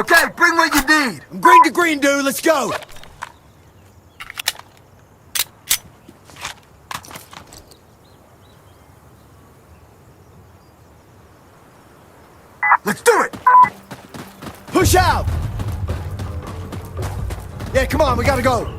Okay, bring what you need. Green to green, dude. Let's go. Let's do it. Push out. Yeah, come on. We gotta go.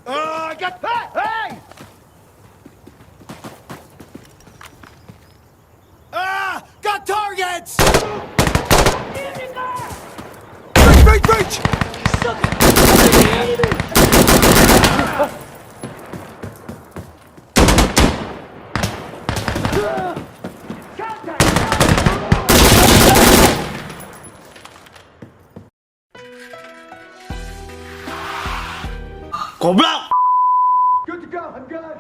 I got that. Hey! Got targets! Reach, reach, reach! Goblok! Good to go. I'm good.